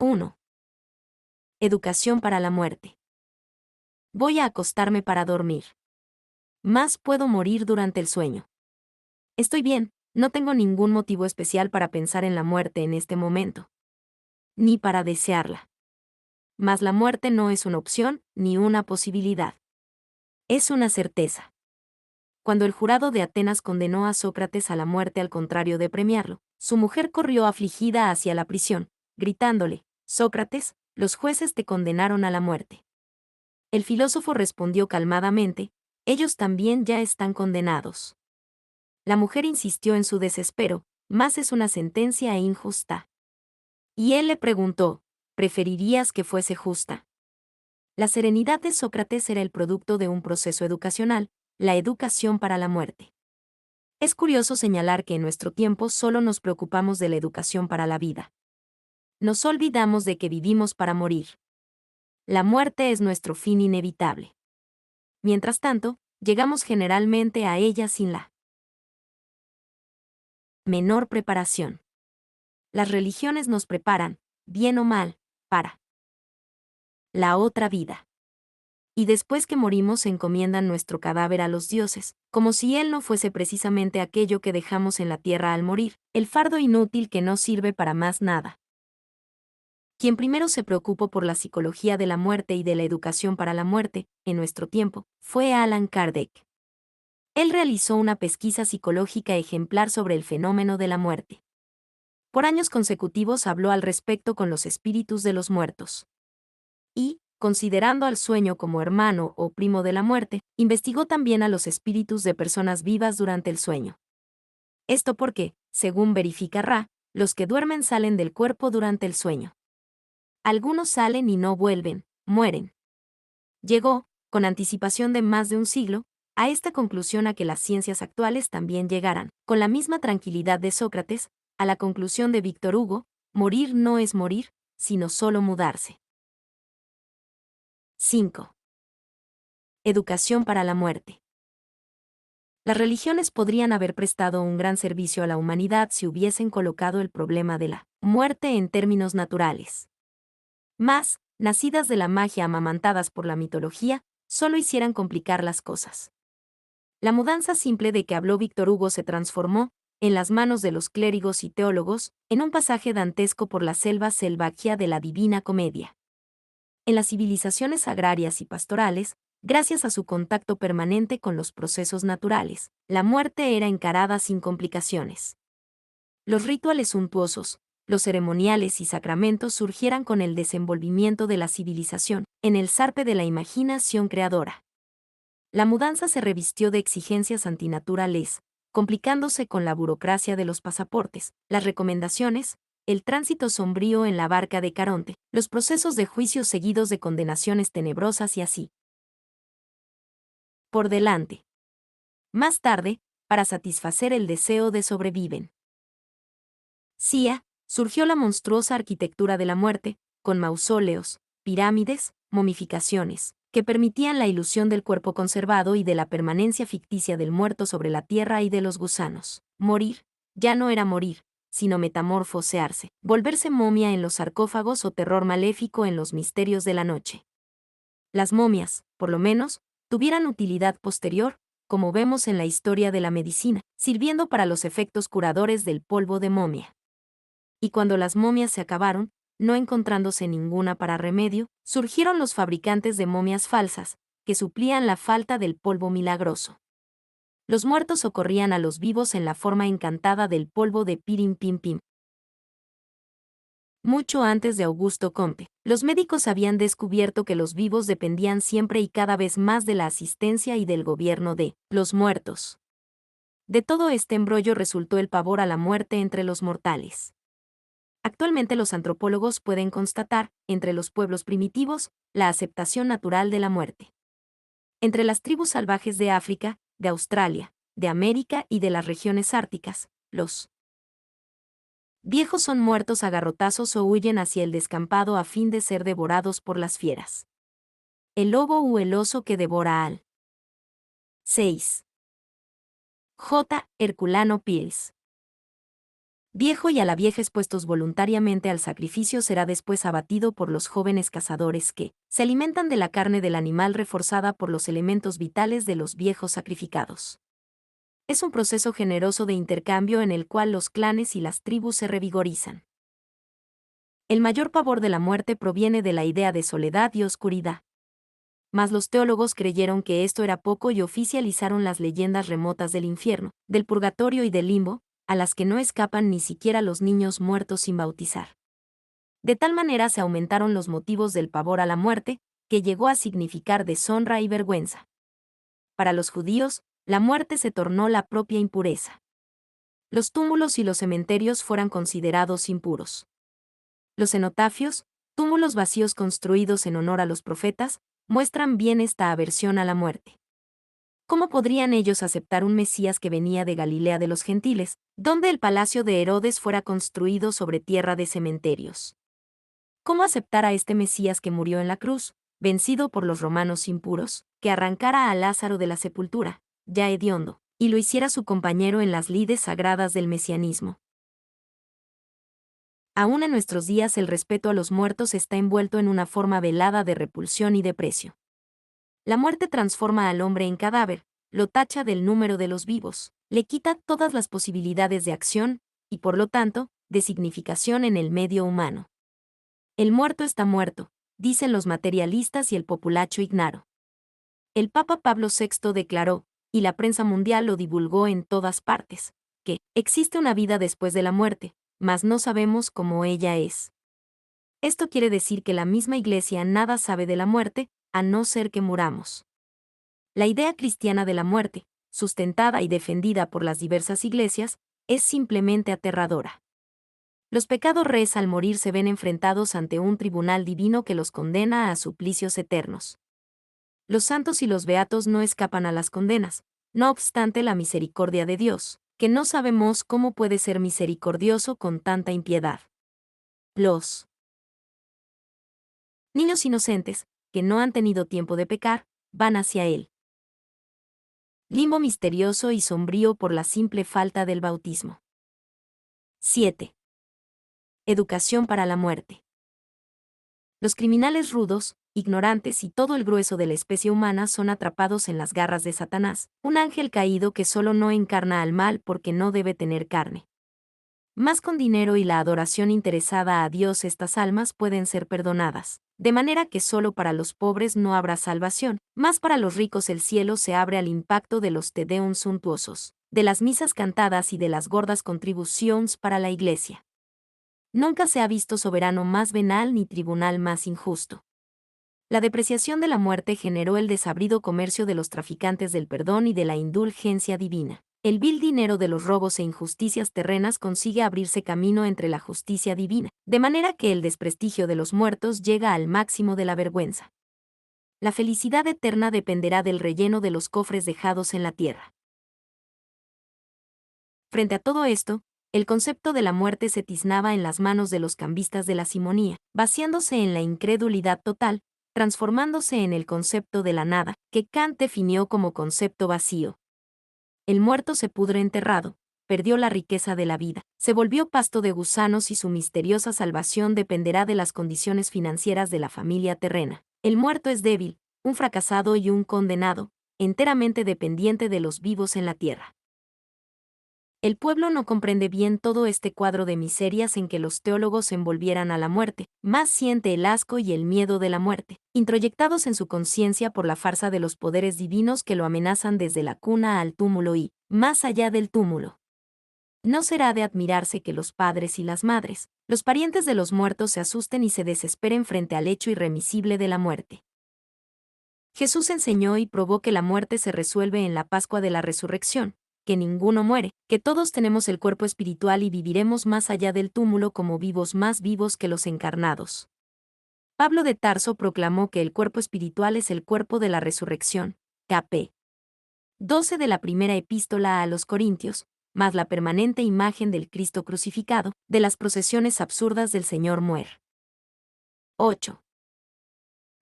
1. Educación para la muerte. Voy a acostarme para dormir. Más puedo morir durante el sueño. Estoy bien, no tengo ningún motivo especial para pensar en la muerte en este momento. Ni para desearla. Mas la muerte no es una opción, ni una posibilidad. Es una certeza. Cuando el jurado de Atenas condenó a Sócrates a la muerte al contrario de premiarlo, su mujer corrió afligida hacia la prisión, gritándole: «Sócrates, los jueces te condenaron a la muerte». El filósofo respondió calmadamente: «Ellos también ya están condenados». La mujer insistió en su desespero: «Mas es una sentencia injusta». Y él le preguntó: «¿Preferirías que fuese justa?». La serenidad de Sócrates era el producto de un proceso educacional, la educación para la muerte. Es curioso señalar que en nuestro tiempo solo nos preocupamos de la educación para la vida. Nos olvidamos de que vivimos para morir. La muerte es nuestro fin inevitable. Mientras tanto, llegamos generalmente a ella sin la menor preparación. Las religiones nos preparan, bien o mal, para la otra vida. Y después que morimos encomiendan nuestro cadáver a los dioses, como si él no fuese precisamente aquello que dejamos en la tierra al morir, el fardo inútil que no sirve para más nada. Quien primero se preocupó por la psicología de la muerte y de la educación para la muerte, en nuestro tiempo, fue Allan Kardec. Él realizó una pesquisa psicológica ejemplar sobre el fenómeno de la muerte. Por años consecutivos habló al respecto con los espíritus de los muertos. Y, considerando al sueño como hermano o primo de la muerte, investigó también a los espíritus de personas vivas durante el sueño. Esto porque, según verifica Ra, los que duermen salen del cuerpo durante el sueño. Algunos salen y no vuelven, mueren. Llegó, con anticipación de más de un siglo, a esta conclusión a que las ciencias actuales también llegaran, con la misma tranquilidad de Sócrates, a la conclusión de Víctor Hugo: morir no es morir, sino solo mudarse. 5. Educación para la muerte. Las religiones podrían haber prestado un gran servicio a la humanidad si hubiesen colocado el problema de la muerte en términos naturales. Mas, nacidas de la magia amamantadas por la mitología, solo hicieran complicar las cosas. La mudanza simple de que habló Víctor Hugo se transformó, en las manos de los clérigos y teólogos, en un pasaje dantesco por la selva selvagia de la Divina Comedia. En las civilizaciones agrarias y pastorales, gracias a su contacto permanente con los procesos naturales, la muerte era encarada sin complicaciones. Los rituales suntuosos, los ceremoniales y sacramentos surgieran con el desenvolvimiento de la civilización, en el zarpe de la imaginación creadora. La mudanza se revistió de exigencias antinaturales, complicándose con la burocracia de los pasaportes, las recomendaciones, el tránsito sombrío en la barca de Caronte, los procesos de juicios seguidos de condenaciones tenebrosas y así por delante. Más tarde, para satisfacer el deseo de sobreviven. Surgió la monstruosa arquitectura de la muerte, con mausoleos, pirámides, momificaciones, que permitían la ilusión del cuerpo conservado y de la permanencia ficticia del muerto sobre la tierra y de los gusanos. Morir, ya no era morir, sino metamorfosearse, volverse momia en los sarcófagos o terror maléfico en los misterios de la noche. Las momias, por lo menos, tuvieran utilidad posterior, como vemos en la historia de la medicina, sirviendo para los efectos curadores del polvo de momia. Y cuando las momias se acabaron, no encontrándose ninguna para remedio, surgieron los fabricantes de momias falsas, que suplían la falta del polvo milagroso. Los muertos socorrían a los vivos en la forma encantada del polvo de pirim pim pim. Mucho antes de Augusto Comte, los médicos habían descubierto que los vivos dependían siempre y cada vez más de la asistencia y del gobierno de los muertos. De todo este embrollo resultó el pavor a la muerte entre los mortales. Actualmente los antropólogos pueden constatar, entre los pueblos primitivos, la aceptación natural de la muerte. Entre las tribus salvajes de África, de Australia, de América y de las regiones árticas, los viejos son muertos a garrotazos o huyen hacia el descampado a fin de ser devorados por las fieras. El lobo o el oso que devora al 6. J. Herculano Pires. viejo y a la vieja expuestos voluntariamente al sacrificio será después abatido por los jóvenes cazadores que se alimentan de la carne del animal reforzada por los elementos vitales de los viejos sacrificados. Es un proceso generoso de intercambio en el cual los clanes y las tribus se revigorizan. El mayor pavor de la muerte proviene de la idea de soledad y oscuridad. Mas los teólogos creyeron que esto era poco y oficializaron las leyendas remotas del infierno, del purgatorio y del limbo, a las que no escapan ni siquiera los niños muertos sin bautizar. De tal manera se aumentaron los motivos del pavor a la muerte, que llegó a significar deshonra y vergüenza. Para los judíos, la muerte se tornó la propia impureza. Los túmulos y los cementerios fueron considerados impuros. Los cenotafios, túmulos vacíos construidos en honor a los profetas, muestran bien esta aversión a la muerte. ¿Cómo podrían ellos aceptar un Mesías que venía de Galilea de los gentiles, donde el palacio de Herodes fuera construido sobre tierra de cementerios? ¿Cómo aceptar a este Mesías que murió en la cruz, vencido por los romanos impuros, que arrancara a Lázaro de la sepultura, ya hediondo, y lo hiciera su compañero en las lides sagradas del mesianismo? Aún en nuestros días el respeto a los muertos está envuelto en una forma velada de repulsión y desprecio. La muerte transforma al hombre en cadáver, lo tacha del número de los vivos, le quita todas las posibilidades de acción, y por lo tanto, de significación en el medio humano. El muerto está muerto, dicen los materialistas y el populacho ignaro. El Papa Pablo VI declaró, y la prensa mundial lo divulgó en todas partes, que existe una vida después de la muerte, mas no sabemos cómo ella es. Esto quiere decir que la misma Iglesia nada sabe de la muerte, a no ser que muramos. La idea cristiana de la muerte, sustentada y defendida por las diversas iglesias, es simplemente aterradora. Los pecados reales al morir se ven enfrentados ante un tribunal divino que los condena a suplicios eternos. Los santos y los beatos no escapan a las condenas, no obstante la misericordia de Dios, que no sabemos cómo puede ser misericordioso con tanta impiedad. Los niños inocentes, que no han tenido tiempo de pecar, van hacia él. Limbo misterioso y sombrío por la simple falta del bautismo. 7. Educación para la muerte. Los criminales rudos, ignorantes y todo el grueso de la especie humana son atrapados en las garras de Satanás, un ángel caído que solo no encarna al mal porque no debe tener carne. Más con dinero y la adoración interesada a Dios estas almas pueden ser perdonadas, de manera que solo para los pobres no habrá salvación, más para los ricos el cielo se abre al impacto de los Te Deum suntuosos, de las misas cantadas y de las gordas contribuciones para la Iglesia. Nunca se ha visto soberano más venal ni tribunal más injusto. La depreciación de la muerte generó el desabrido comercio de los traficantes del perdón y de la indulgencia divina. El vil dinero de los robos e injusticias terrenas consigue abrirse camino entre la justicia divina, de manera que el desprestigio de los muertos llega al máximo de la vergüenza. La felicidad eterna dependerá del relleno de los cofres dejados en la tierra. Frente a todo esto, el concepto de la muerte se tiznaba en las manos de los cambistas de la simonía, vaciándose en la incredulidad total, transformándose en el concepto de la nada, que Kant definió como concepto vacío. El muerto se pudre enterrado, perdió la riqueza de la vida, se volvió pasto de gusanos y su misteriosa salvación dependerá de las condiciones financieras de la familia terrena. El muerto es débil, un fracasado y un condenado, enteramente dependiente de los vivos en la tierra. El pueblo no comprende bien todo este cuadro de miserias en que los teólogos envolvieran a la muerte, más siente el asco y el miedo de la muerte, introyectados en su conciencia por la farsa de los poderes divinos que lo amenazan desde la cuna al túmulo y, más allá del túmulo. No será de admirarse que los padres y las madres, los parientes de los muertos se asusten y se desesperen frente al hecho irremisible de la muerte. Jesús enseñó y probó que la muerte se resuelve en la Pascua de la Resurrección, que ninguno muere, que todos tenemos el cuerpo espiritual y viviremos más allá del túmulo como vivos más vivos que los encarnados. Pablo de Tarso proclamó que el cuerpo espiritual es el cuerpo de la resurrección, cap. 12 de la primera epístola a los Corintios, más la permanente imagen del Cristo crucificado, de las procesiones absurdas del Señor Muer. 8.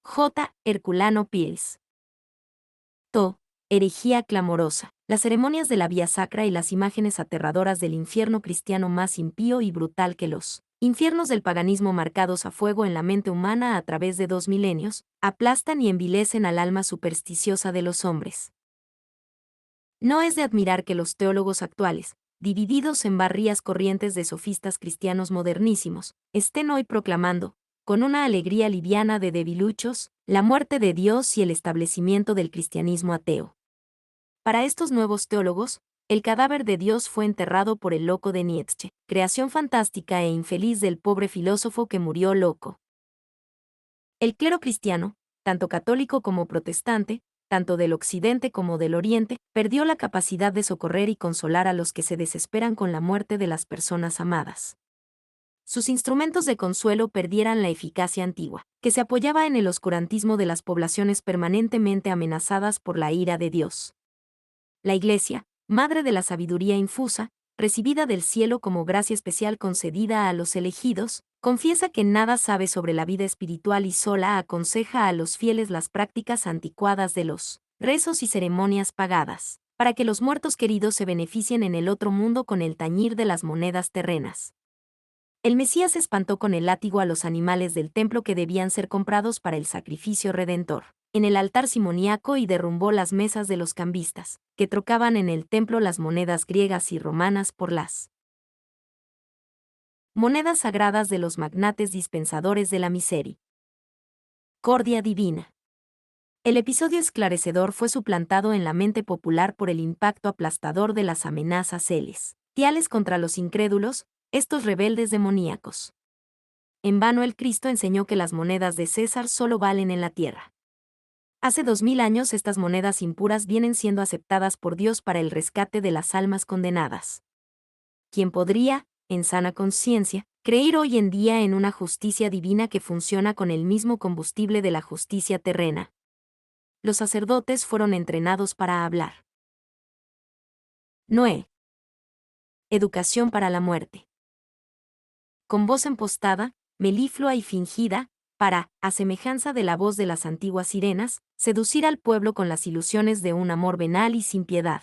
J. Herculano Pils. To. Herejía clamorosa. Las ceremonias de la vía sacra y las imágenes aterradoras del infierno cristiano más impío y brutal que los infiernos del paganismo marcados a fuego en la mente humana a través de 2 milenios, aplastan y envilecen al alma supersticiosa de los hombres. No es de admirar que los teólogos actuales, divididos en barrías corrientes de sofistas cristianos modernísimos, estén hoy proclamando, con una alegría liviana de debiluchos, la muerte de Dios y el establecimiento del cristianismo ateo. Para estos nuevos teólogos, el cadáver de Dios fue enterrado por el loco de Nietzsche, creación fantástica e infeliz del pobre filósofo que murió loco. El clero cristiano, tanto católico como protestante, tanto del occidente como del oriente, perdió la capacidad de socorrer y consolar a los que se desesperan con la muerte de las personas amadas. Sus instrumentos de consuelo perdieran la eficacia antigua, que se apoyaba en el oscurantismo de las poblaciones permanentemente amenazadas por la ira de Dios. La Iglesia, madre de la sabiduría infusa, recibida del cielo como gracia especial concedida a los elegidos, confiesa que nada sabe sobre la vida espiritual y sola aconseja a los fieles las prácticas anticuadas de los rezos y ceremonias pagadas, para que los muertos queridos se beneficien en el otro mundo con el tañir de las monedas terrenas. El Mesías espantó con el látigo a los animales del templo que debían ser comprados para el sacrificio redentor en el altar simoníaco y derrumbó las mesas de los cambistas, que trocaban en el templo las monedas griegas y romanas por las monedas sagradas de los magnates dispensadores de la misericordia divina. El episodio esclarecedor fue suplantado en la mente popular por el impacto aplastador de las amenazas celestiales contra los incrédulos, estos rebeldes demoníacos. En vano el Cristo enseñó que las monedas de César solo valen en la tierra. Hace 2000 años estas monedas impuras vienen siendo aceptadas por Dios para el rescate de las almas condenadas. ¿Quién podría, en sana conciencia, creer hoy en día en una justicia divina que funciona con el mismo combustible de la justicia terrena? Los sacerdotes fueron entrenados para hablar. Noé. Educación para la muerte. Con voz empostada, meliflua y fingida, para, a semejanza de la voz de las antiguas sirenas, seducir al pueblo con las ilusiones de un amor venal y sin piedad.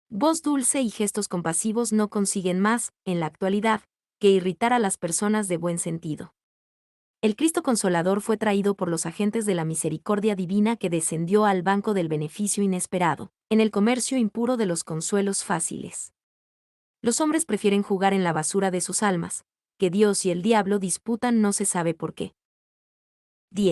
Voz dulce y gestos compasivos no consiguen más, en la actualidad, que irritar a las personas de buen sentido. El Cristo Consolador fue traído por los agentes de la misericordia divina que descendió al banco del beneficio inesperado, en el comercio impuro de los consuelos fáciles. Los hombres prefieren jugar en la basura de sus almas, que Dios y el diablo disputan no se sabe por qué.